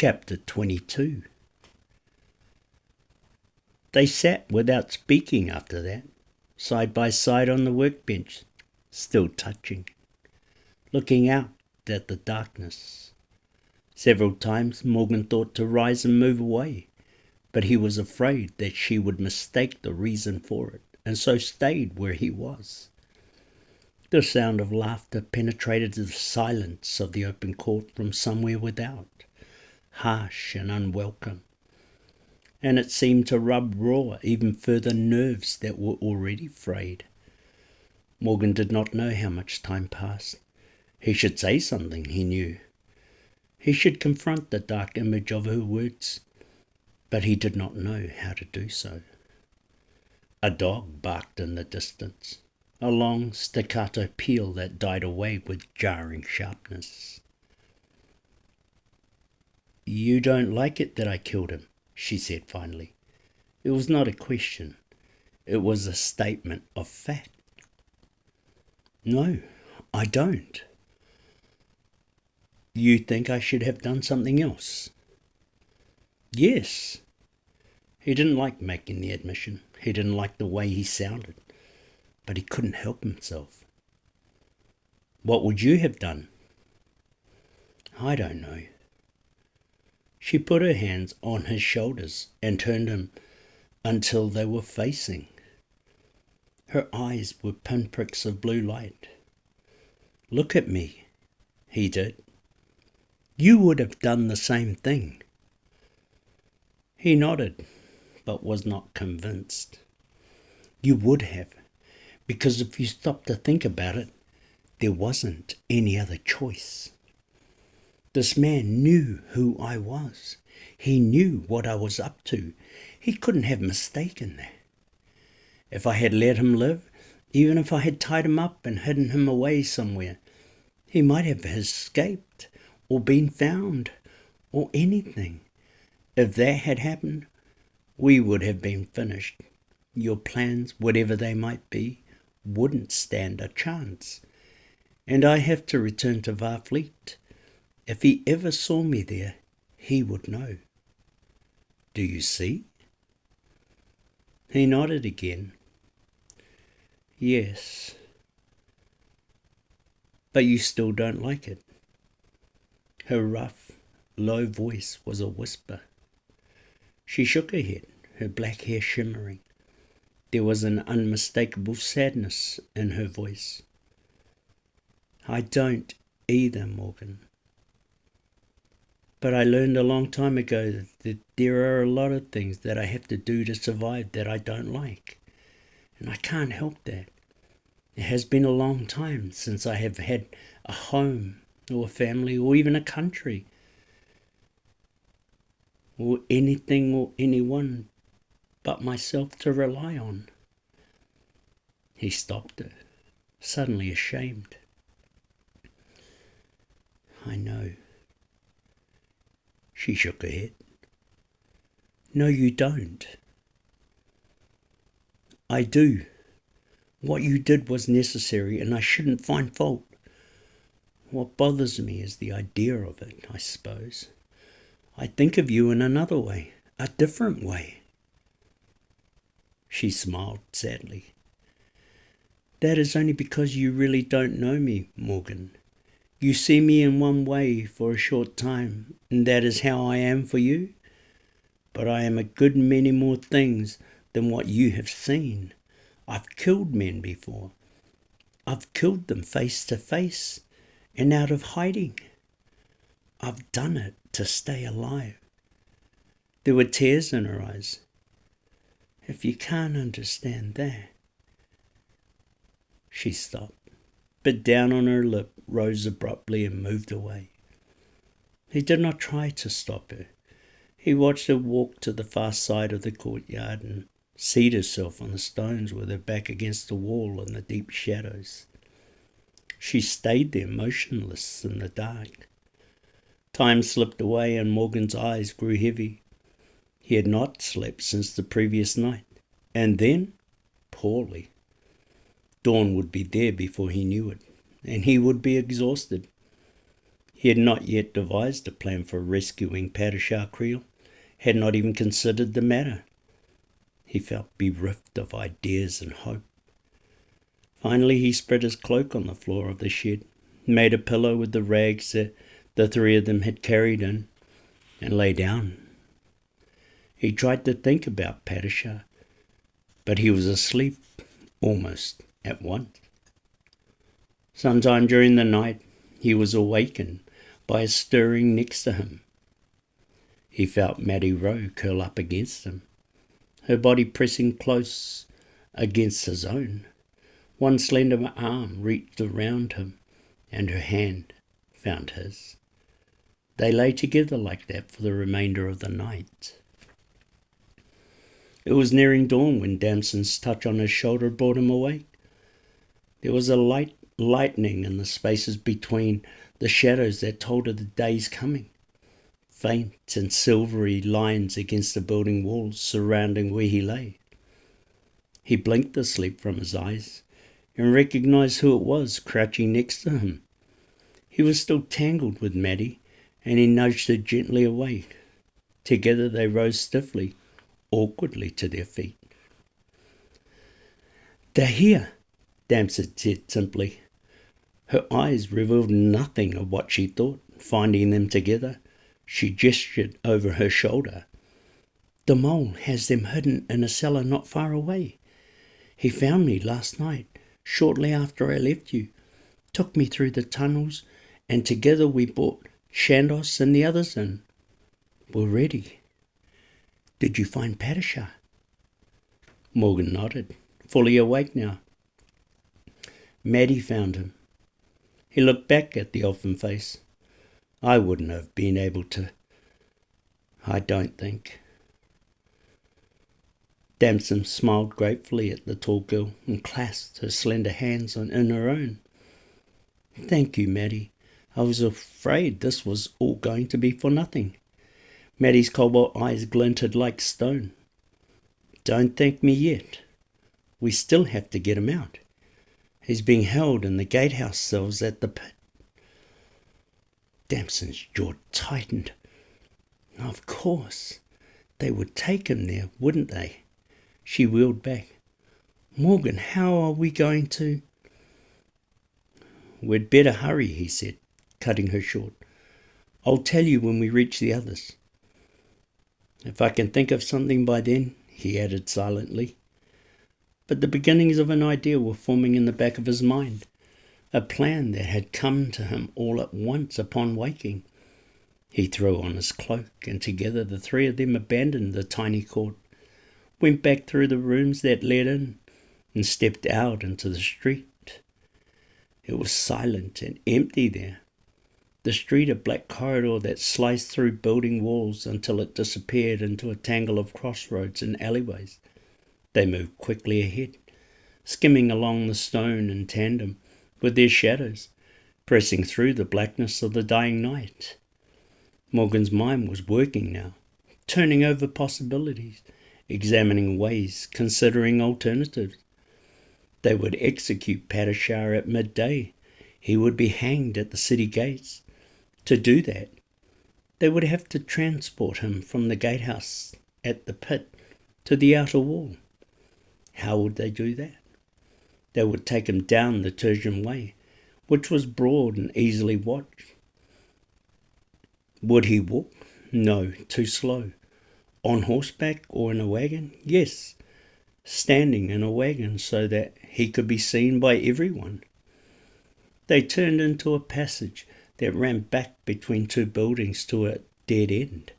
Chapter 22. They sat without speaking after that, side by side on the workbench, still touching, looking out at the darkness. Several times Morgan thought to rise and move away, but he was afraid that she would mistake the reason for it, and so stayed where he was. The sound of laughter penetrated the silence of the open court from somewhere without, harsh and unwelcome, and it seemed to rub raw even further nerves that were already frayed. Morgan did not know how much time passed. He should say something, he knew. He should confront the dark image of her words, but he did not know how to do so. A dog barked in the distance, a long staccato peal that died away with jarring sharpness. "You don't like it that I killed him," she said finally. It was not a question. It was a statement of fact. "No, I don't." "You think I should have done something else?" "Yes." He didn't like making the admission. He didn't like the way he sounded, but he couldn't help himself. "What would you have done?" "I don't know." She put her hands on his shoulders and turned him until they were facing. Her eyes were pinpricks of blue light. "Look at me." He did. "You would have done the same thing." He nodded, but was not convinced. "You would have, because if you stopped to think about it, there wasn't any other choice. This man knew who I was. He knew what I was up to. He couldn't have mistaken that. If I had let him live, even if I had tied him up and hidden him away somewhere, he might have escaped or been found or anything. If that had happened, we would have been finished. Your plans, whatever they might be, wouldn't stand a chance. And I have to return to Varfleet. If he ever saw me there, he would know. Do you see?" He nodded again. "Yes." "But you still don't like it?" Her rough, low voice was a whisper. She shook her head, her black hair shimmering. There was an unmistakable sadness in her voice. "I don't either, Morgan. But I learned a long time ago that there are a lot of things that I have to do to survive that I don't like. And I can't help that. It has been a long time since I have had a home or a family or even a country or anything or anyone but myself to rely on." He stopped her, suddenly ashamed. "I know." She shook her head. "No, you don't." "I do. What you did was necessary, and I shouldn't find fault. What bothers me is the idea of it, I suppose. I think of you in another way, a different way." She smiled sadly. "That is only because you really don't know me, Morgan. You see me in one way for a short time, and that is how I am for you. But I am a good many more things than what you have seen. I've killed men before. I've killed them face to face and out of hiding. I've done it to stay alive." There were tears in her eyes. "If you can't understand that..." She stopped, bit down on her lip, rose abruptly and moved away. He did not try to stop her. He watched her walk to the far side of the courtyard and seat herself on the stones with her back against the wall in the deep shadows. She stayed there motionless in the dark. Time slipped away and Morgan's eyes grew heavy. He had not slept since the previous night, and then poorly. Dawn would be there before he knew it, and he would be exhausted. He had not yet devised a plan for rescuing Padishar Creel, had not even considered the matter. He felt bereft of ideas and hope. Finally he spread his cloak on the floor of the shed, made a pillow with the rags that the three of them had carried in, and lay down. He tried to think about Padishar, but he was asleep almost at once. Sometime during the night he was awakened by a stirring next to him. He felt Maddie Rowe curl up against him, her body pressing close against his own. One slender arm reached around him, and her hand found his. They lay together like that for the remainder of the night. It was nearing dawn when Damson's touch on his shoulder brought him awake. There was a lightning in the spaces between the shadows that told of the day's coming. Faint and silvery lines against the building walls surrounding where he lay. He blinked the sleep from his eyes and recognized who it was crouching next to him. He was still tangled with Maddie, and he nudged her gently away. Together they rose stiffly, awkwardly to their feet. "They're here," Damson said simply. Her eyes revealed nothing of what she thought. Finding them together, she gestured over her shoulder. "The mole has them hidden in a cellar not far away. He found me last night, shortly after I left you, took me through the tunnels, and together we brought Shandos and the others in. We're ready. Did you find Padishar?" Morgan nodded, fully awake now. "Maddie found him." He looked back at the elfin face. "I wouldn't have been able to. I don't think." Damson smiled gratefully at the tall girl and clasped her slender hands in her own. "Thank you, Maddie. I was afraid this was all going to be for nothing." Maddie's cobalt eyes glinted like stone. "Don't thank me yet. We still have to get him out. He's being held in the gatehouse cells at the pit." Damson's jaw tightened. Of course, they would take him there, wouldn't they? She wheeled back. "Morgan, how are we going to—" "We'd better hurry," he said, cutting her short. "I'll tell you when we reach the others. If I can think of something by then," he added silently. But the beginnings of an idea were forming in the back of his mind, a plan that had come to him all at once upon waking. He threw on his cloak, and together the three of them abandoned the tiny court, went back through the rooms that led in, and stepped out into the street. It was silent and empty there. The street, a black corridor that sliced through building walls until it disappeared into a tangle of crossroads and alleyways. They moved quickly ahead, skimming along the stone in tandem with their shadows, pressing through the blackness of the dying night. Morgan's mind was working now, turning over possibilities, examining ways, considering alternatives. They would execute Padishar at midday. He would be hanged at the city gates. To do that, they would have to transport him from the gatehouse at the pit to the outer wall. How would they do that? They would take him down the Tertian Way, which was broad and easily watched. Would he walk? No, too slow. On horseback or in a wagon? Yes, standing in a wagon so that he could be seen by everyone. They turned into a passage that ran back between two buildings to a dead end.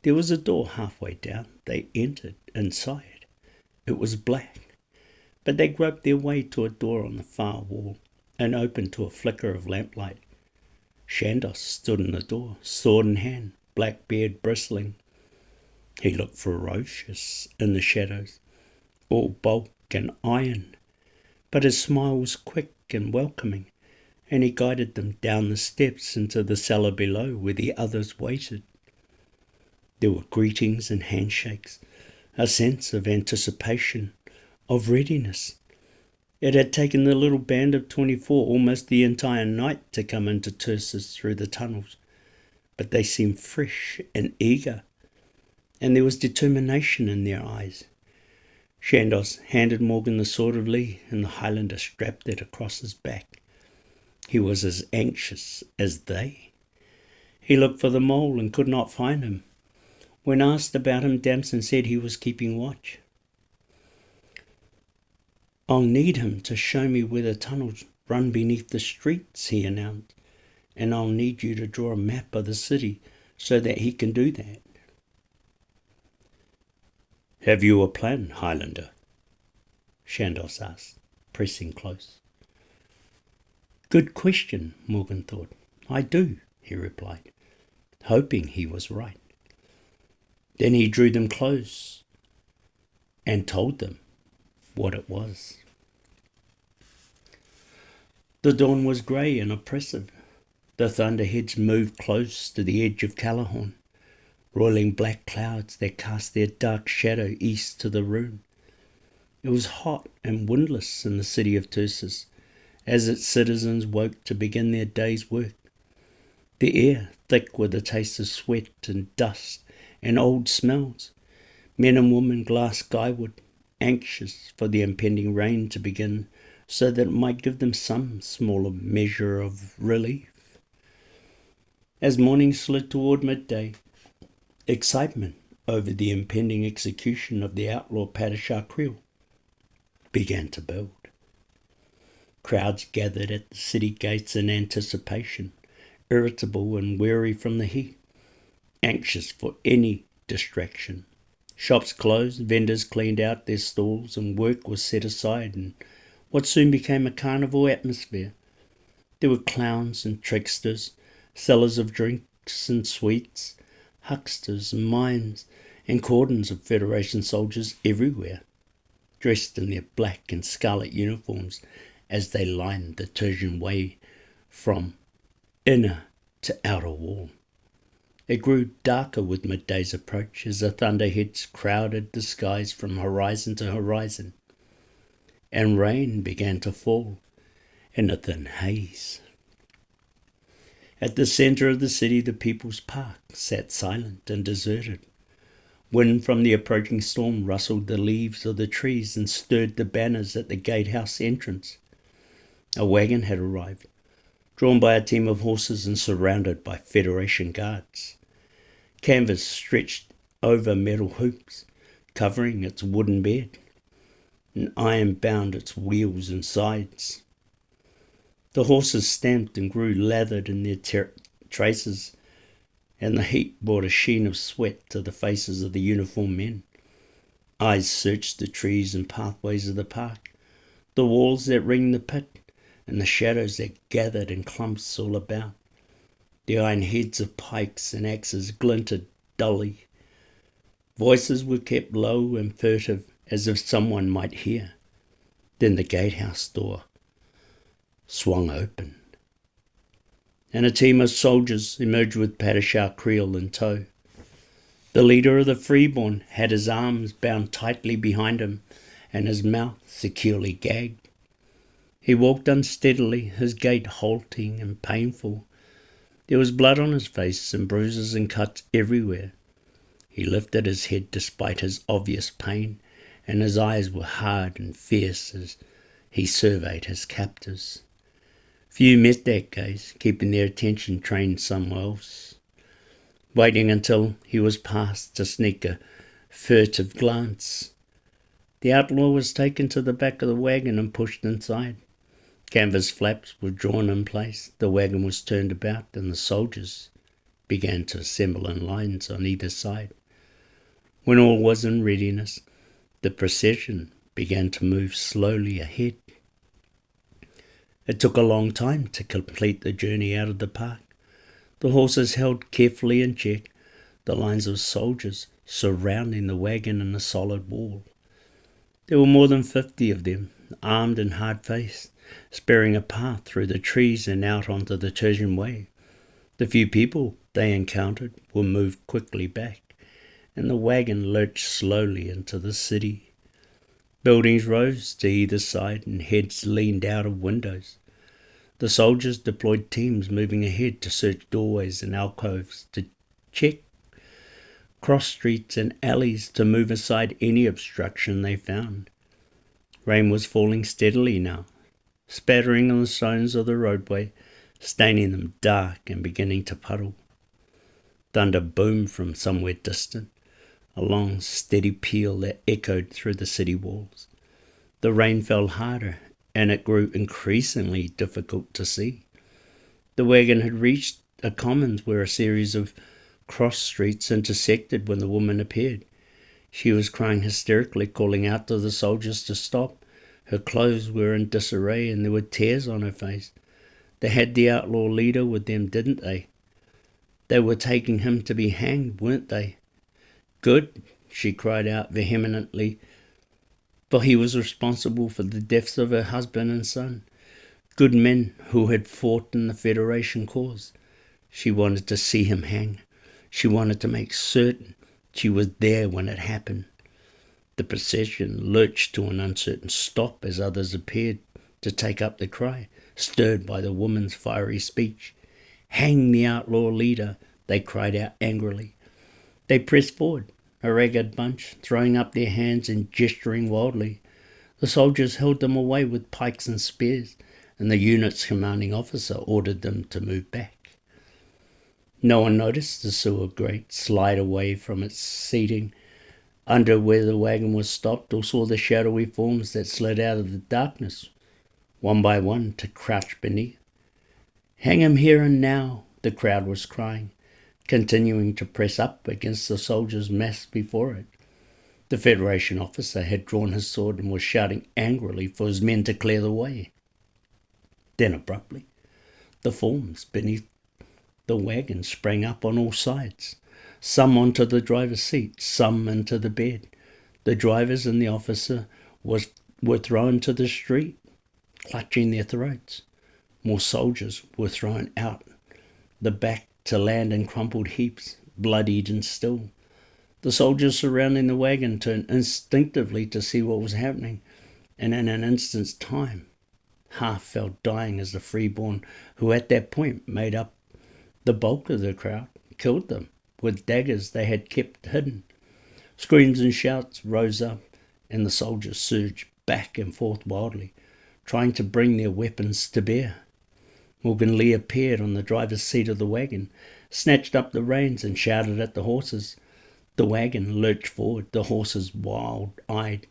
There was a door halfway down. They entered inside. It was black, but they groped their way to a door on the far wall and opened to a flicker of lamplight. Shandos stood in the door, sword in hand, black beard bristling. He looked ferocious in the shadows, all bulk and iron, but his smile was quick and welcoming, and he guided them down the steps into the cellar below where the others waited. There were greetings and handshakes, a sense of anticipation, of readiness. It had taken the little band of 24 almost the entire night to come into Tursus through the tunnels, but they seemed fresh and eager, and there was determination in their eyes. Chandos handed Morgan the sword of Lee, and the Highlander strapped it across his back. He was as anxious as they. He looked for the mole and could not find him. When asked about him, Damson said he was keeping watch. "I'll need him to show me where the tunnels run beneath the streets," he announced, "and I'll need you to draw a map of the city so that he can do that." "Have you a plan, Highlander?" Chandos asked, pressing close. "Good question," Morgan thought. "I do," he replied, hoping he was right. Then he drew them close and told them what it was. The dawn was grey and oppressive. The thunderheads moved close to the edge of Callahorn, roiling black clouds that cast their dark shadow east to the Rune. It was hot and windless in the city of Tursus, as its citizens woke to begin their day's work. The air thick with the taste of sweat and dust and old smells. Men and women glassed skyward, anxious for the impending rain to begin, so that it might give them some smaller measure of relief. As morning slid toward midday, excitement over the impending execution of the outlaw Padishar Creel began to build. Crowds gathered at the city gates in anticipation, irritable and weary from the heat, anxious for any distraction. Shops closed, vendors cleaned out their stalls, and work was set aside in what soon became a carnival atmosphere. There were clowns and tricksters, sellers of drinks and sweets, hucksters and mimes, and cordons of Federation soldiers everywhere, dressed in their black and scarlet uniforms as they lined the Tertian Way from inner to outer wall. It grew darker with midday's approach as the thunderheads crowded the skies from horizon to horizon, and rain began to fall in a thin haze. At the centre of the city, the People's Park sat silent and deserted. Wind from the approaching storm rustled the leaves of the trees and stirred the banners at the gatehouse entrance. A wagon had arrived, drawn by a team of horses and surrounded by Federation guards. Canvas stretched over metal hoops, covering its wooden bed, and iron bound its wheels and sides. The horses stamped and grew lathered in their traces, and the heat brought a sheen of sweat to the faces of the uniformed men. Eyes searched the trees and pathways of the park, the walls that ringed the pit, and the shadows that gathered in clumps all about. The iron heads of pikes and axes glinted dully. Voices were kept low and furtive, as if someone might hear. Then the gatehouse door swung open, and a team of soldiers emerged with Padishar Creel in tow. The leader of the freeborn had his arms bound tightly behind him and his mouth securely gagged. He walked unsteadily, his gait halting and painful. There was blood on his face and bruises and cuts everywhere. He lifted his head despite his obvious pain, and his eyes were hard and fierce as he surveyed his captors. Few met that gaze, keeping their attention trained somewhere else, waiting until he was past to sneak a furtive glance. The outlaw was taken to the back of the wagon and pushed inside. Canvas flaps were drawn in place, the wagon was turned about, and the soldiers began to assemble in lines on either side. When all was in readiness, the procession began to move slowly ahead. It took a long time to complete the journey out of the park. The horses held carefully in check, the lines of soldiers surrounding the wagon in a solid wall. There were more than 50 of them, armed and hard-faced, sparing a path through the trees and out onto the Tertian Way. The few people they encountered were moved quickly back, and the wagon lurched slowly into the city. Buildings rose to either side and heads leaned out of windows. The soldiers deployed teams moving ahead to search doorways and alcoves, to check cross streets and alleys, to move aside any obstruction they found. Rain was falling steadily now, spattering on the stones of the roadway, staining them dark and beginning to puddle. Thunder boomed from somewhere distant, a long, steady peal that echoed through the city walls. The rain fell harder, and it grew increasingly difficult to see. The wagon had reached a commons where a series of cross streets intersected when the woman appeared. She was crying hysterically, calling out to the soldiers to stop. Her clothes were in disarray and there were tears on her face. They had the outlaw leader with them, didn't they? They were taking him to be hanged, weren't they? Good, she cried out vehemently, for he was responsible for the deaths of her husband and son. Good men who had fought in the Federation cause. She wanted to see him hang. She wanted to make certain she was there when it happened. The procession lurched to an uncertain stop as others appeared to take up the cry, stirred by the woman's fiery speech. Hang the outlaw leader, they cried out angrily. They pressed forward, a ragged bunch, throwing up their hands and gesturing wildly. The soldiers held them away with pikes and spears, and the unit's commanding officer ordered them to move back. No one noticed the sewer grate slide away from its seating under where the wagon was stopped, or saw the shadowy forms that slid out of the darkness, one by one, to crouch beneath. Hang him here and now, the crowd was crying, continuing to press up against the soldiers massed before it. The Federation officer had drawn his sword and was shouting angrily for his men to clear the way. Then abruptly, the forms beneath the wagon sprang up on all sides, some onto the driver's seat, some into the bed. The drivers and the officer were thrown to the street, clutching their throats. More soldiers were thrown out the back to land in crumpled heaps, bloodied and still. The soldiers surrounding the wagon turned instinctively to see what was happening, and in an instant's time, half fell dying as the freeborn, who at that point made up the bulk of the crowd, killed them with daggers they had kept hidden. Screams and shouts rose up, and the soldiers surged back and forth wildly, trying to bring their weapons to bear. Morgan Lee appeared on the driver's seat of the wagon, snatched up the reins and shouted at the horses. The wagon lurched forward, the horses wild-eyed.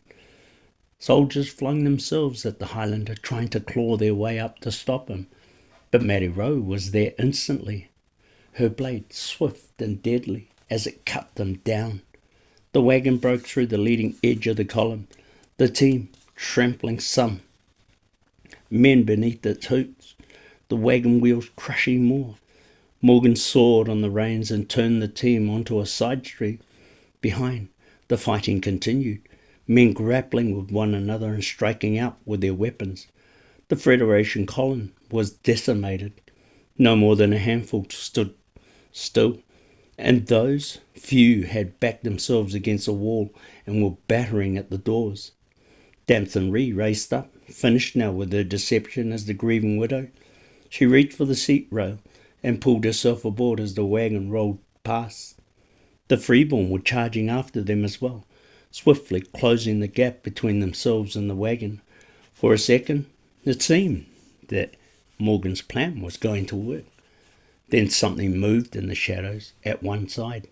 Soldiers flung themselves at the Highlander, trying to claw their way up to stop him. But Matty Rowe was there instantly, her blade swift and deadly as it cut them down. The wagon broke through the leading edge of the column, the team trampling some men beneath its hoops, the wagon wheels crushing more. Morgan soared on the reins and turned the team onto a side street. Behind, the fighting continued, men grappling with one another and striking out with their weapons. The Federation column was decimated. No more than a handful stood still, and those few had backed themselves against a wall and were battering at the doors. Damson Ree raced up, finished now with her deception as the grieving widow. She reached for the seat rail and pulled herself aboard as the wagon rolled past. The freeborn were charging after them as well, swiftly closing the gap between themselves and the wagon. For a second, it seemed that Morgan's plan was going to work. Then something moved in the shadows at one side,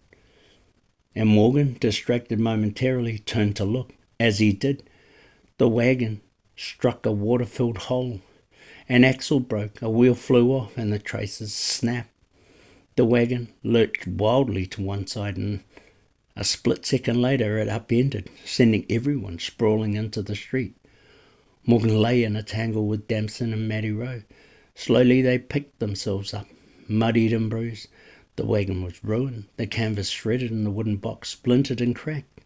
and Morgan, distracted momentarily, turned to look. As he did, the wagon struck a water-filled hole. An axle broke, a wheel flew off, and the traces snapped. The wagon lurched wildly to one side, and a split second later it upended, sending everyone sprawling into the street. Morgan lay in a tangle with Damson and Matty Rowe. Slowly they picked themselves up, muddied and bruised. The wagon was ruined, the canvas shredded, and the wooden box splintered and cracked.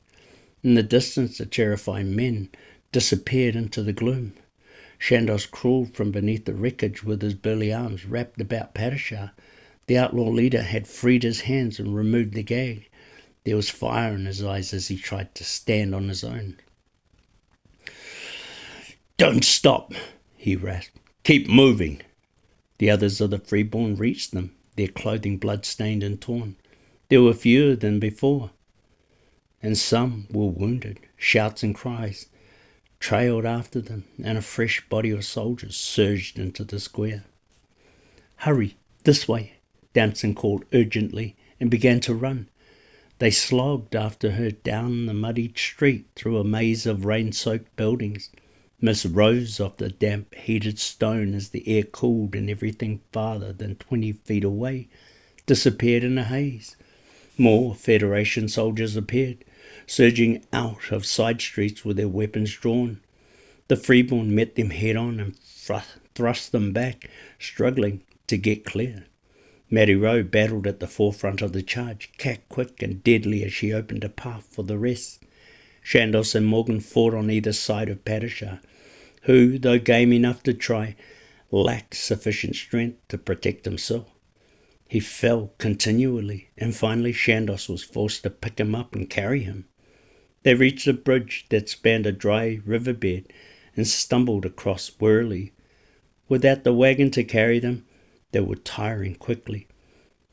In the distance, the terrified men disappeared into the gloom. Chandos crawled from beneath the wreckage with his burly arms wrapped about Padishar. The outlaw leader had freed his hands and removed the gag. There was fire in his eyes as he tried to stand on his own. "Don't stop," he rasped. "Keep moving." The others of the freeborn reached them, their clothing blood-stained and torn. There were fewer than before, and some were wounded. Shouts and cries trailed after them, and a fresh body of soldiers surged into the square. "Hurry, this way," Damson called urgently, and began to run. They slogged after her down the muddy street through a maze of rain-soaked buildings. Mist rose off the damp, heated stone as the air cooled, and everything farther than 20 feet away disappeared in a haze. More Federation soldiers appeared, surging out of side streets with their weapons drawn. The freeborn met them head-on and thrust them back, struggling to get clear. Maddie Rowe battled at the forefront of the charge, cat-quick and deadly as she opened a path for the rest. Chandos and Morgan fought on either side of Padishar, who, though game enough to try, lacked sufficient strength to protect himself. He fell continually, and finally Chandos was forced to pick him up and carry him. They reached a bridge that spanned a dry riverbed and stumbled across wearily. Without the wagon to carry them, they were tiring quickly.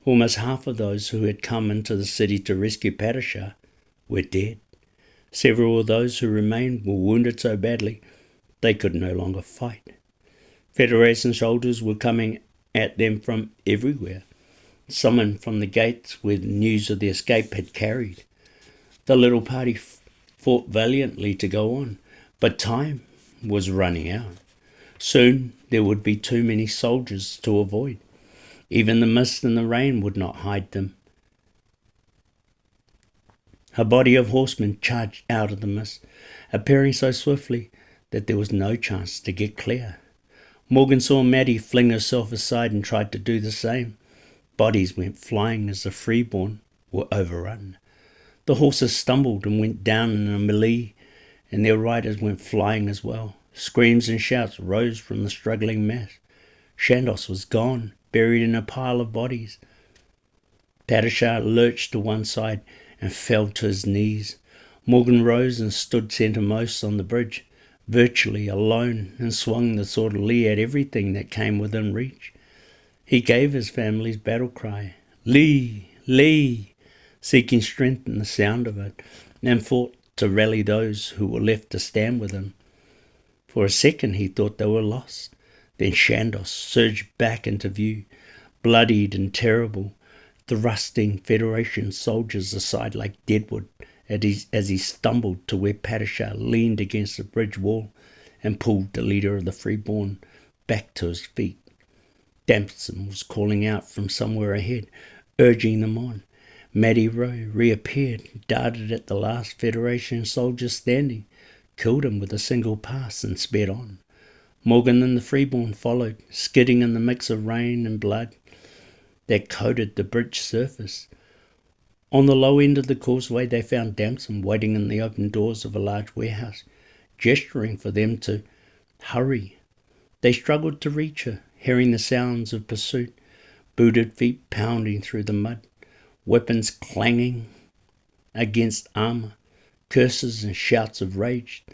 Almost half of those who had come into the city to rescue Padishar were dead. Several of those who remained were wounded so badly they could no longer fight. Federation soldiers were coming at them from everywhere, summoned from the gates where news of the escape had carried. The little party fought valiantly to go on, but time was running out. Soon there would be too many soldiers to avoid. Even the mist and the rain would not hide them. A body of horsemen charged out of the mist, appearing so swiftly that there was no chance to get clear. Morgan saw Maddie fling herself aside and tried to do the same. Bodies went flying as the freeborn were overrun. The horses stumbled and went down in a melee, and their riders went flying as well. Screams and shouts rose from the struggling mass. Chandos was gone, buried in a pile of bodies. Padishar lurched to one side and fell to his knees. Morgan rose and stood centremost on the bridge, virtually alone, and swung the sword of Lee at everything that came within reach. He gave his family's battle cry, "Lee! Lee!" seeking strength in the sound of it, and fought to rally those who were left to stand with him. For a second he thought they were lost. Then Chandos surged back into view, bloodied and terrible, thrusting Federation soldiers aside like deadwood as he stumbled to where Padishar leaned against the bridge wall and pulled the leader of the freeborn back to his feet. Damson was calling out from somewhere ahead, urging them on. Maddie Rowe reappeared, darted at the last Federation soldier standing, killed him with a single pass, and sped on. Morgan and the freeborn followed, skidding in the mix of rain and blood that coated the bridge surface. On the low end of the causeway they found Damson waiting in the open doors of a large warehouse, gesturing for them to hurry. They struggled to reach her, hearing the sounds of pursuit, booted feet pounding through the mud, weapons clanging against armour, curses and shouts of rage.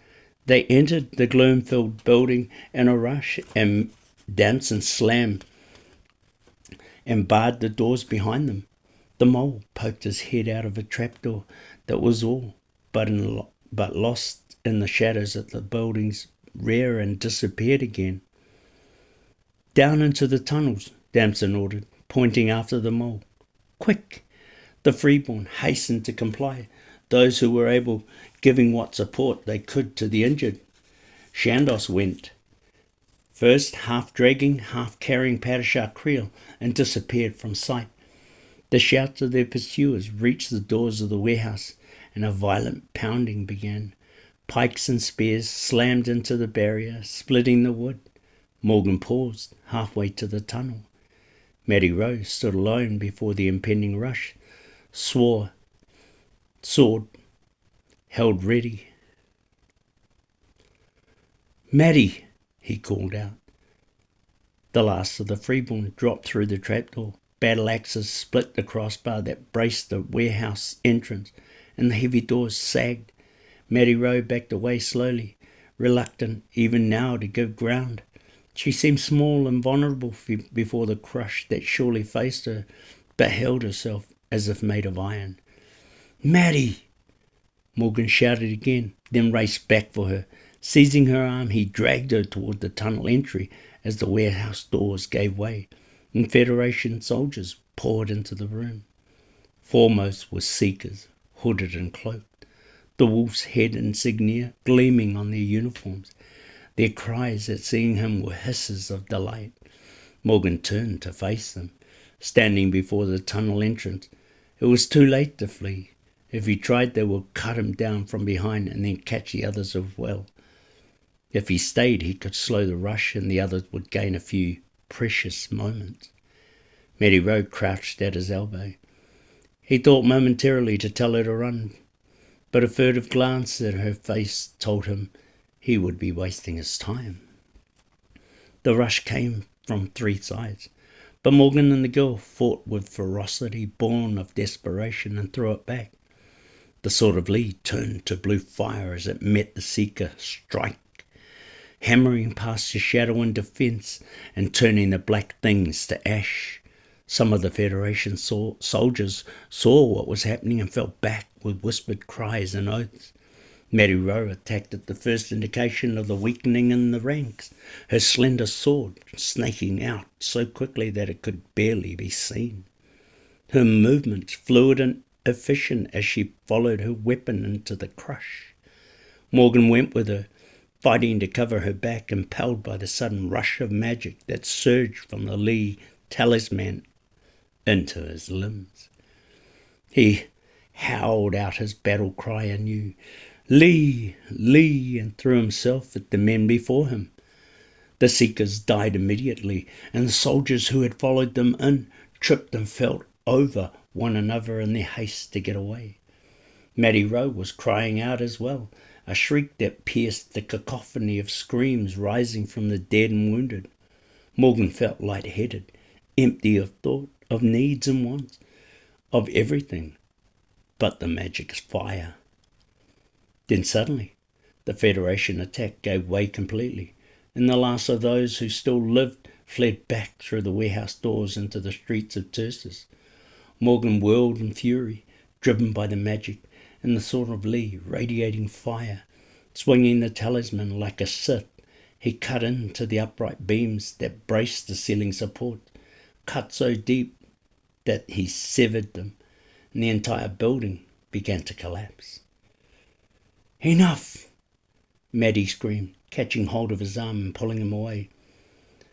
They entered the gloom-filled building in a rush, and Damson slammed and barred the doors behind them. The mole poked his head out of a trapdoor. That was all, but lost in the shadows at the building's rear and disappeared again. "Down into the tunnels," Damson ordered, pointing after the mole. "Quick!" The freeborn hastened to comply, those who were able giving what support they could to the injured. Chandos went first, half dragging, half carrying Padishar Creel, and disappeared from sight. The shouts of their pursuers reached the doors of the warehouse, and a violent pounding began. Pikes and spears slammed into the barrier, splitting the wood. Morgan paused halfway to the tunnel. Maddie Rowe stood alone before the impending rush, sword held ready. "Maddie!" he called out. The last of the freeborn dropped through the trapdoor. Battle axes split the crossbar that braced the warehouse entrance, and the heavy doors sagged. Maddie Rowe backed away slowly, reluctant even now to give ground. She seemed small and vulnerable before the crush that surely faced her, but held herself as if made of iron. "Maddie!" Morgan shouted again, then raced back for her. Seizing her arm, he dragged her toward the tunnel entry as the warehouse doors gave way, and Federation soldiers poured into the room. Foremost were Seekers, hooded and cloaked, the wolf's head insignia gleaming on their uniforms. Their cries at seeing him were hisses of delight. Morgan turned to face them, standing before the tunnel entrance. It was too late to flee. If he tried, they would cut him down from behind and then catch the others as well. If he stayed, he could slow the rush and the others would gain a few precious moments. Maddie Rowe crouched at his elbow. He thought momentarily to tell her to run, but a furtive glance at her face told him he would be wasting his time. The rush came from three sides, but Morgan and the girl fought with ferocity born of desperation and threw it back. The sword of Lee turned to blue fire as it met the Seeker strike, hammering past his shadow in defence and turning the black things to ash. Some of the Federation soldiers saw what was happening and fell back with whispered cries and oaths. Maddie Rowe attacked at the first indication of the weakening in the ranks, her slender sword snaking out so quickly that it could barely be seen. Her movements fluid and efficient as she followed her weapon into the crush. Morgan went with her, fighting to cover her back, impelled by the sudden rush of magic that surged from the Lee Talisman into his limbs. He howled out his battle cry anew, "Lee! Lee!" and threw himself at the men before him. The Seekers died immediately, and the soldiers who had followed them in tripped and fell over one another in their haste to get away. Maddie Rowe was crying out as well, a shriek that pierced the cacophony of screams rising from the dead and wounded. Morgan felt light-headed, empty of thought, of needs and wants, of everything but the magic fire. Then suddenly, the Federation attack gave way completely, and the last of those who still lived fled back through the warehouse doors into the streets of Tersus. Morgan whirled in fury, driven by the magic, and the sword of Lee radiating fire. Swinging the talisman like a scythe, he cut into the upright beams that braced the ceiling support, cut so deep that he severed them, and the entire building began to collapse. "Enough!" Maddie screamed, catching hold of his arm and pulling him away.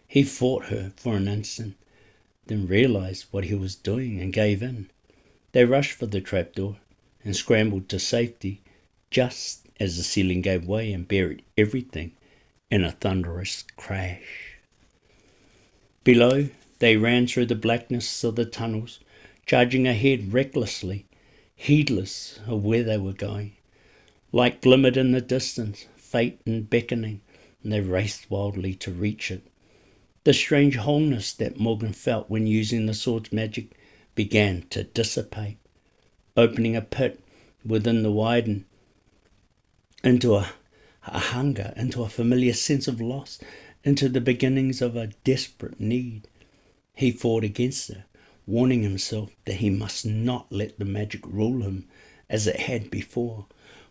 He fought her for an instant, then realized what he was doing and gave in. They rushed for the trapdoor and scrambled to safety just as the ceiling gave way and buried everything in a thunderous crash. Below, they ran through the blackness of the tunnels, charging ahead recklessly, heedless of where they were going. Light glimmered in the distance, faint and beckoning, and they raced wildly to reach it. The strange wholeness that Morgan felt when using the sword's magic began to dissipate, opening a pit within the widen into a hunger, into a familiar sense of loss, into the beginnings of a desperate need. He fought against her, warning himself that he must not let the magic rule him as it had before,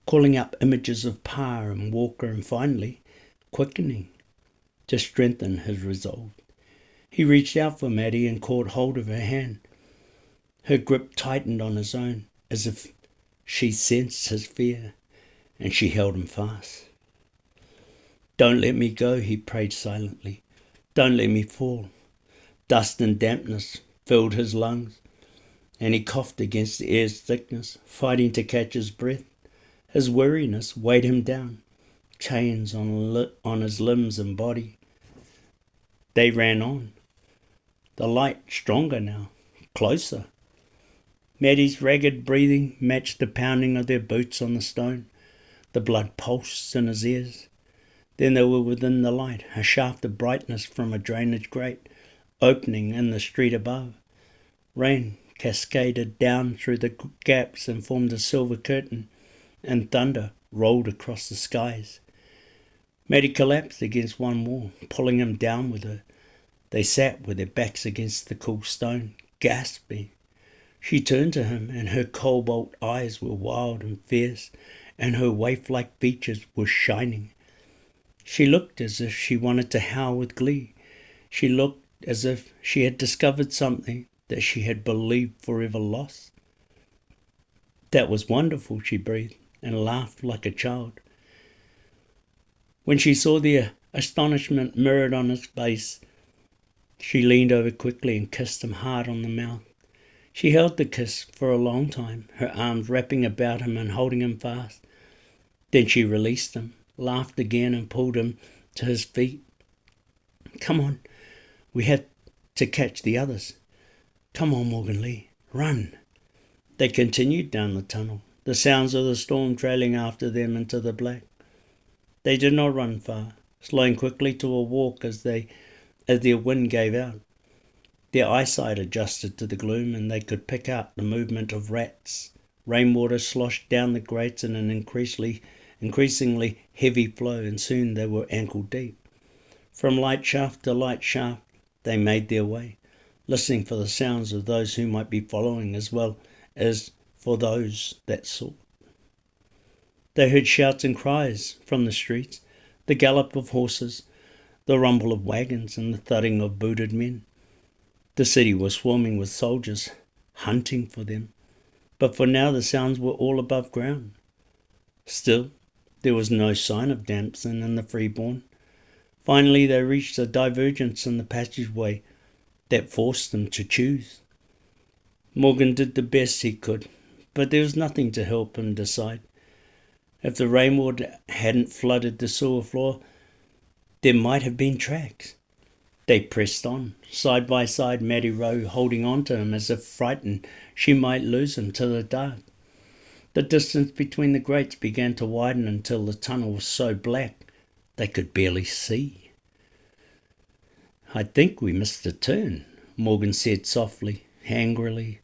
calling up images of Pa and Walker and finally quickening to strengthen his resolve. He reached out for Maddie and caught hold of her hand. Her grip tightened on his own as if she sensed his fear, and she held him fast. "Don't let me go," he prayed silently. "Don't let me fall." Dust and dampness filled his lungs, and he coughed against the air's thickness, fighting to catch his breath. His weariness weighed him down, chains on his limbs and body. They ran on, the light stronger now, closer. Maddie's ragged breathing matched the pounding of their boots on the stone. The blood pulsed in his ears. Then they were within the light, a shaft of brightness from a drainage grate, opening in the street above. Rain cascaded down through the gaps and formed a silver curtain, and thunder rolled across the skies. Maddie collapsed against one wall, pulling him down with her. They sat with their backs against the cool stone, gasping. She turned to him, and her cobalt eyes were wild and fierce, and her waif-like features were shining. She looked as if she wanted to howl with glee. She looked as if she had discovered something that she had believed forever lost. "That was wonderful," she breathed, and laughed like a child. When she saw the astonishment mirrored on his face, she leaned over quickly and kissed him hard on the mouth. She held the kiss for a long time, her arms wrapping about him and holding him fast. Then she released him, laughed again, and pulled him to his feet. "Come on, we have to catch the others. Come on, Morgan Lee, run." They continued down the tunnel, the sounds of the storm trailing after them into the black. They did not run far, slowing quickly to a walk as their wind gave out. Their eyesight adjusted to the gloom, and they could pick out the movement of rats. Rainwater sloshed down the grates in an increasingly heavy flow, and soon they were ankle deep. From light shaft to light shaft they made their way, listening for the sounds of those who might be following as well as for those that sought. They heard shouts and cries from the streets, the gallop of horses, the rumble of wagons, and the thudding of booted men. The city was swarming with soldiers, hunting for them, but for now the sounds were all above ground. Still, there was no sign of Damson and the freeborn. Finally they reached a divergence in the passageway that forced them to choose. Morgan did the best he could, but there was nothing to help him decide. If the rainwater hadn't flooded the sewer floor, there might have been tracks. They pressed on, side by side, Maddie Rowe holding on to him as if frightened she might lose him to the dark. The distance between the grates began to widen until the tunnel was so black they could barely see. "I think we missed a turn," Morgan said softly, angrily.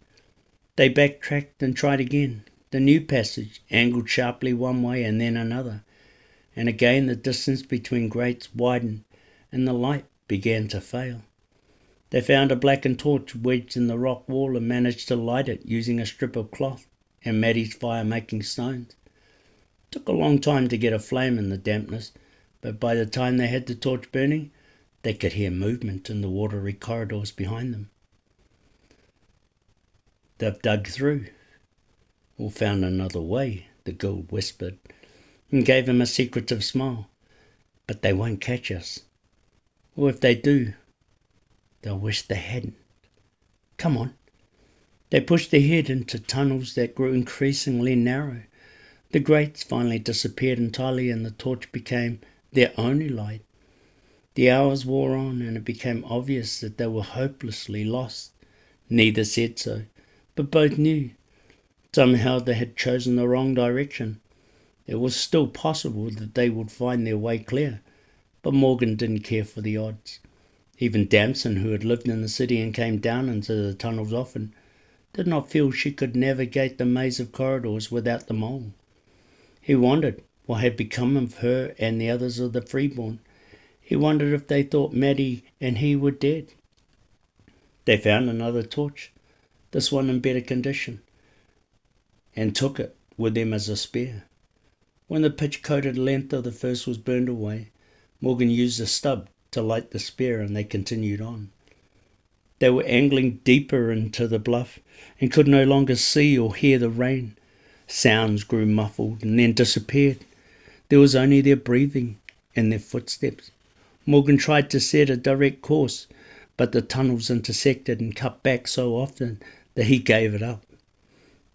They backtracked and tried again. The new passage angled sharply one way and then another, and again the distance between grates widened and the light began to fail. They found a blackened torch wedged in the rock wall and managed to light it using a strip of cloth and Maddie's fire-making stones. It took a long time to get a flame in the dampness, but by the time they had the torch burning, they could hear movement in the watery corridors behind them. "They've dug through, or found another way," the girl whispered, and gave him a secretive smile. "But they won't catch us. Or if they do, they'll wish they hadn't. Come on." They pushed ahead into tunnels that grew increasingly narrow. The grates finally disappeared entirely and the torch became their only light. The hours wore on and it became obvious that they were hopelessly lost. Neither said so, but both knew. Somehow they had chosen the wrong direction. It was still possible that they would find their way clear, but Morgan didn't care for the odds. Even Damson, who had lived in the city and came down into the tunnels often, did not feel she could navigate the maze of corridors without the mole. He wondered what had become of her and the others of the freeborn. He wondered if they thought Maddie and he were dead. They found another torch, this one in better condition, and took it with them as a spare. When the pitch-coated length of the first was burned away, Morgan used a stub to light the spare and they continued on. They were angling deeper into the bluff and could no longer see or hear the rain. Sounds grew muffled and then disappeared. There was only their breathing and their footsteps. Morgan tried to set a direct course, but the tunnels intersected and cut back so often that he gave it up.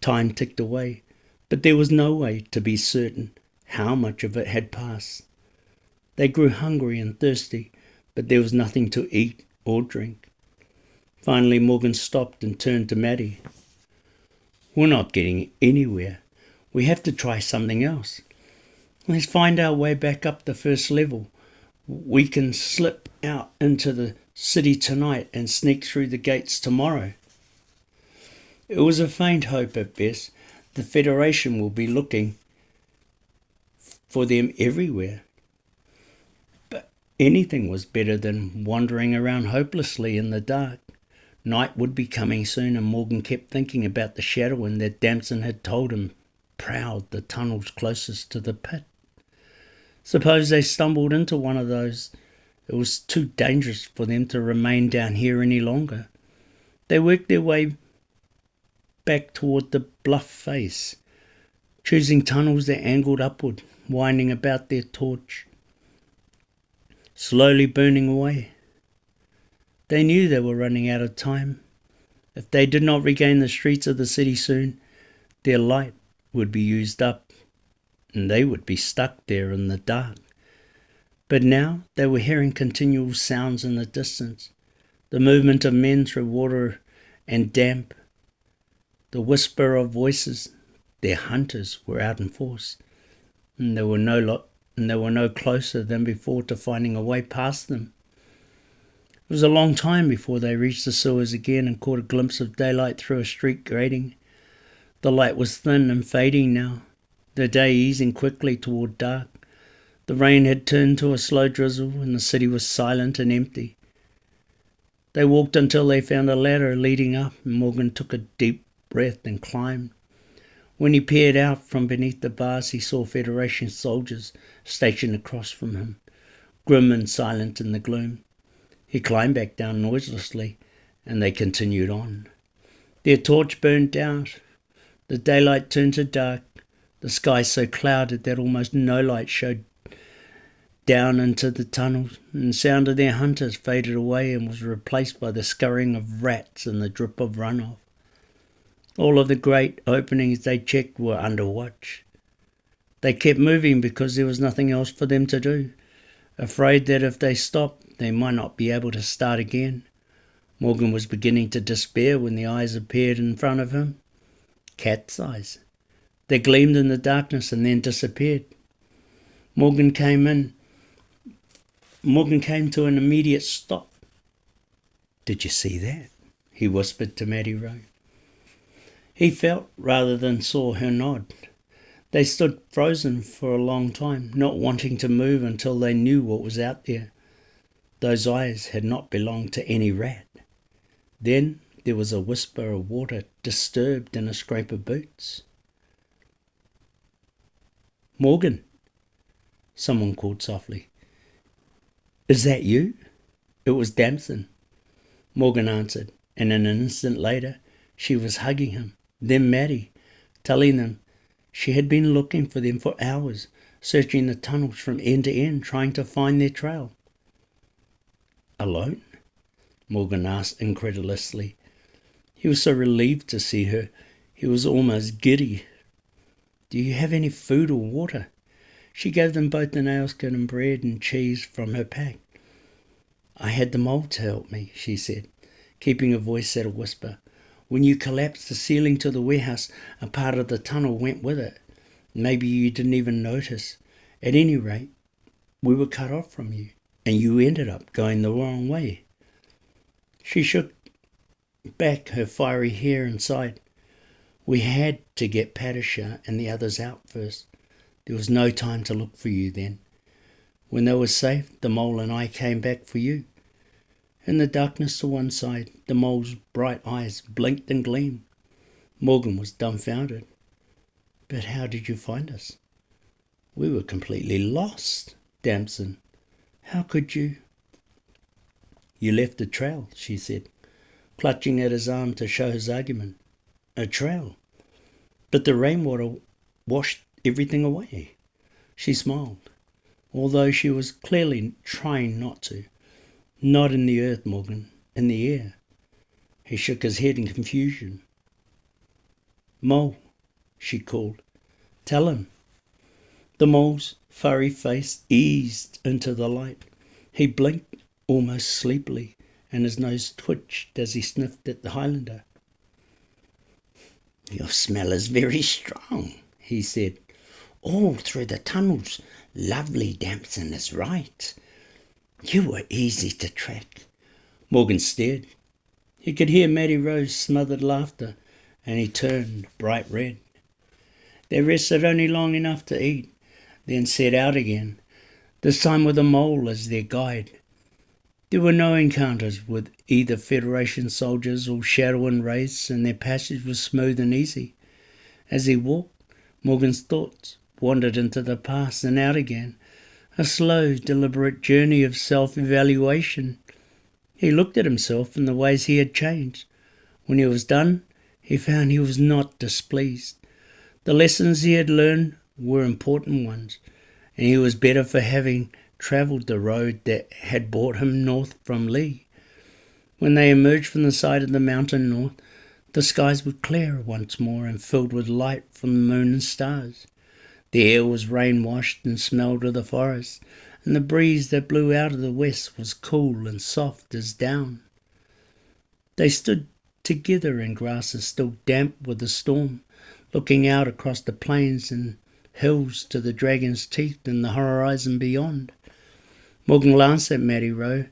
Time ticked away, but there was no way to be certain how much of it had passed. They grew hungry and thirsty, but there was nothing to eat or drink. Finally Morgan stopped and turned to Maddie. "We're not getting anywhere. We have to try something else. Let's find our way back up the first level. We can slip out into the city tonight and sneak through the gates tomorrow." It was a faint hope at best. The Federation will be looking for them everywhere. Anything was better than wandering around hopelessly in the dark. Night would be coming soon, and Morgan kept thinking about the shadowing that Damson had told him prowled the tunnels closest to the pit. Suppose they stumbled into one of those. It was too dangerous for them to remain down here any longer. They worked their way back toward the bluff face, choosing tunnels that angled upward, winding about their torch, slowly burning away. They knew they were running out of time. If they did not regain the streets of the city soon, their light would be used up, and they would be stuck there in the dark. But now they were hearing continual sounds in the distance, the movement of men through water and damp, the whisper of voices. Their hunters were out in force, and they were no closer than before to finding a way past them. It was a long time before they reached the sewers again and caught a glimpse of daylight through a street grating. The light was thin and fading now, the day easing quickly toward dark. The rain had turned to a slow drizzle, and the city was silent and empty. They walked until they found a ladder leading up, and Morgan took a deep breath and climbed. When he peered out from beneath the bars, he saw Federation soldiers stationed across from him, grim and silent in the gloom. He climbed back down noiselessly, and they continued on. Their torch burned out. The daylight turned to dark, the sky so clouded that almost no light showed down into the tunnels, and the sound of their hunters faded away and was replaced by the scurrying of rats and the drip of runoff. All of the great openings they checked were under watch. They kept moving because there was nothing else for them to do, afraid that if they stopped, they might not be able to start again. Morgan was beginning to despair when the eyes appeared in front of him. Cat's eyes. They gleamed in the darkness and then disappeared. Morgan came to an immediate stop. "Did you see that?" he whispered to Maddie Rowe. He felt rather than saw her nod. They stood frozen for a long time, not wanting to move until they knew what was out there. Those eyes had not belonged to any rat. Then there was a whisper of water disturbed and a scrape of boots. "Morgan," someone called softly. "Is that you?" It was Damson. Morgan answered, and an instant later she was hugging him, then Maddie, telling them she had been looking for them for hours, searching the tunnels from end to end, trying to find their trail. "Alone?" Morgan asked incredulously. He was so relieved to see her, he was almost giddy. "Do you have any food or water?" She gave them both the nailskin and bread and cheese from her pack. "I had the mole to help me," she said, keeping her voice at a whisper. "When you collapsed the ceiling to the warehouse, a part of the tunnel went with it. Maybe you didn't even notice. At any rate, we were cut off from you, and you ended up going the wrong way." She shook back her fiery hair and sighed. "We had to get Padishar and the others out first. There was no time to look for you then. When they were safe, the mole and I came back for you." In the darkness to one side, the mole's bright eyes blinked and gleamed. Morgan was dumbfounded. "But how did you find us?" "We were completely lost, Damson. How could you—" "You left a trail," she said, clutching at his arm to show his argument. "A trail. But the rainwater washed everything away." She smiled, although she was clearly trying not to. "Not in the earth, Morgan, in the air." He shook his head in confusion. "Mole," she called. "Tell him." The mole's furry face eased into the light. He blinked almost sleepily, and his nose twitched as he sniffed at the Highlander. "Your smell is very strong," he said. "All through the tunnels. Lovely, Damson is right. You were easy to track." Morgan stared. He could hear Maddie Rowe's smothered laughter, and he turned bright red. They rested only long enough to eat, then set out again. this time with a mole as their guide. There were no encounters with either Federation soldiers or Shadowin wraiths, and their passage was smooth and easy. As he walked, Morgan's thoughts wandered into the past and out again, a slow, deliberate journey of self-evaluation. He looked at himself and the ways he had changed. When he was done, he found he was not displeased. The lessons he had learned were important ones, and he was better for having travelled the road that had brought him north from Lee. When they emerged from the side of the mountain north, the skies were clear once more and filled with light from the moon and stars. The air was rain-washed and smelled of the forest, and the breeze that blew out of the west was cool and soft as down. They stood together in grasses still damp with the storm, looking out across the plains and hills to the dragon's teeth in the horizon beyond. Morgan glanced at Mattie Rowe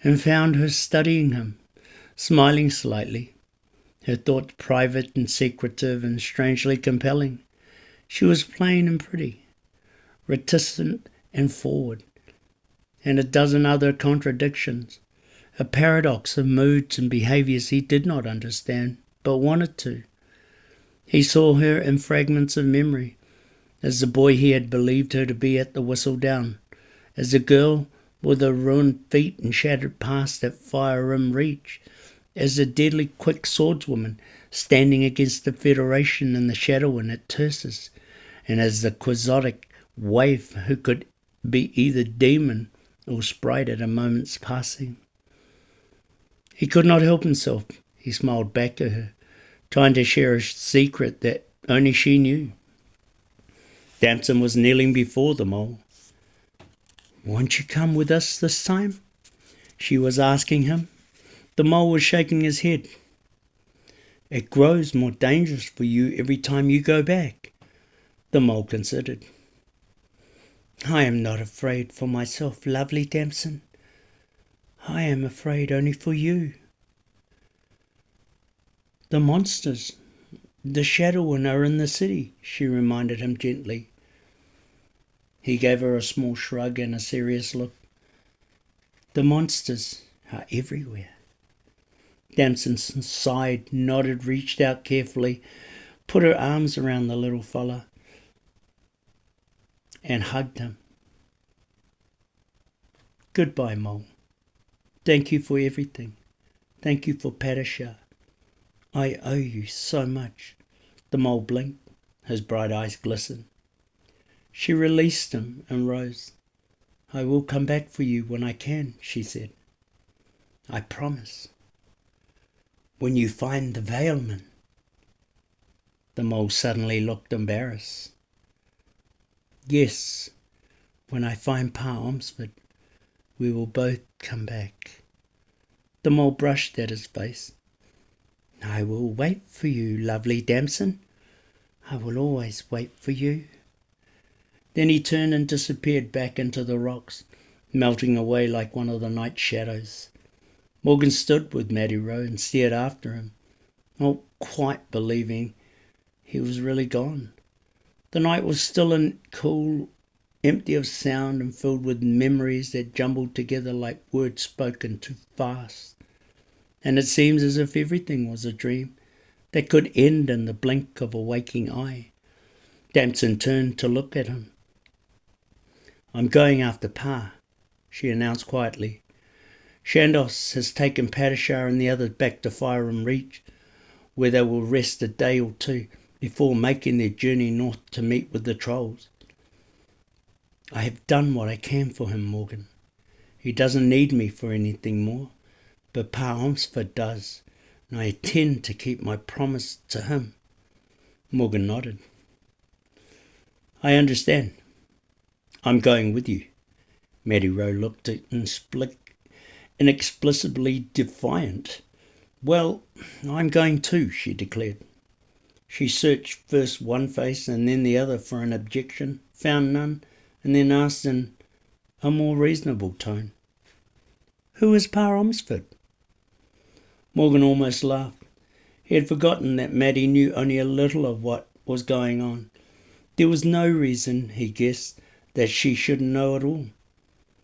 and found her studying him, smiling slightly, her thoughts private and secretive and strangely compelling. She was plain and pretty, reticent and forward, and a dozen other contradictions, a paradox of moods and behaviours he did not understand, but wanted to. He saw her in fragments of memory, as the boy he had believed her to be at the Whistle Down, as a girl with her ruined feet and shattered past at Fire Rim Reach, as the deadly quick swordswoman standing against the Federation in the Shadowin at Tursus, and as the quixotic waif who could be either demon or sprite at a moment's passing. He could not help himself. He smiled back at her, trying to share a secret that only she knew. Damson was kneeling before the mole. "Won't you come with us this time?" she was asking him. The mole was shaking his head. "It grows more dangerous for you every time you go back." The mole considered. "I am not afraid for myself, lovely Damson. I am afraid only for you. The monsters, the Shadowin are in the city," she reminded him gently. He gave her a small shrug and a serious look. "The monsters are everywhere." Damson sighed, nodded, reached out carefully, put her arms around the little fella, and hugged him. "Goodbye, Mole. Thank you for everything. Thank you for Padishar. I owe you so much." The mole blinked. His bright eyes glistened. She released him and rose. "I will come back for you when I can," she said. "I promise." "When you find the Veilman." The mole suddenly looked embarrassed. "Yes, when I find Pa Omsford, we will both come back." The mole brushed at his face. "I will wait for you, lovely Damson. I will always wait for you." Then he turned and disappeared back into the rocks, melting away like one of the night shadows. Morgan stood with Mattie Rowe and stared after him, not quite believing he was really gone. The night was still and cool, empty of sound and filled with memories that jumbled together like words spoken too fast. And it seems as if everything was a dream that could end in the blink of a waking eye. Damson turned to look at him. "I'm going after Pa," she announced quietly. "Shandos has taken Padishar and the others back to Fire and Reach, where they will rest a day or two before making their journey north to meet with the trolls. I have done what I can for him, Morgan. He doesn't need me for anything more, but Pa Omsford does, and I intend to keep my promise to him." Morgan nodded. "I understand. I'm going with you." Mattie Rowe looked inexplicably defiant. "Well, I'm going too," she declared. She searched first one face and then the other for an objection, found none, and then asked in a more reasonable tone, "Who is Pa Omsford?" Morgan almost laughed. He had forgotten that Mattie knew only a little of what was going on. There was no reason, he guessed, that she shouldn't know it all.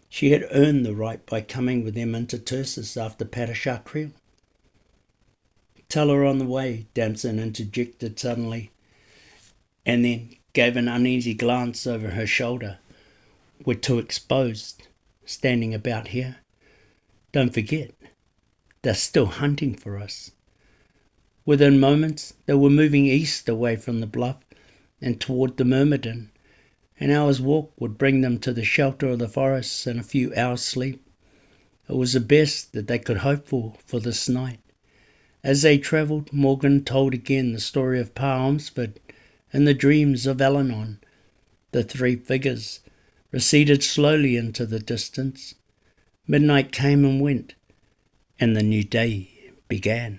She had earned the right by coming with them into Tersis after Padishar Creel. "Tell her on the way," Damson interjected suddenly, and then gave an uneasy glance over her shoulder. "We're too exposed, standing about here. Don't forget, they're still hunting for us." Within moments, they were moving east away from the bluff and toward the Myrmidon. An hour's walk would bring them to the shelter of the forests and a few hours' sleep. It was the best that they could hope for this night. As they travelled, Morgan told again the story of Pa Ormsford and the dreams of Eleanor. The three figures receded slowly into the distance. Midnight came and went, and the new day began.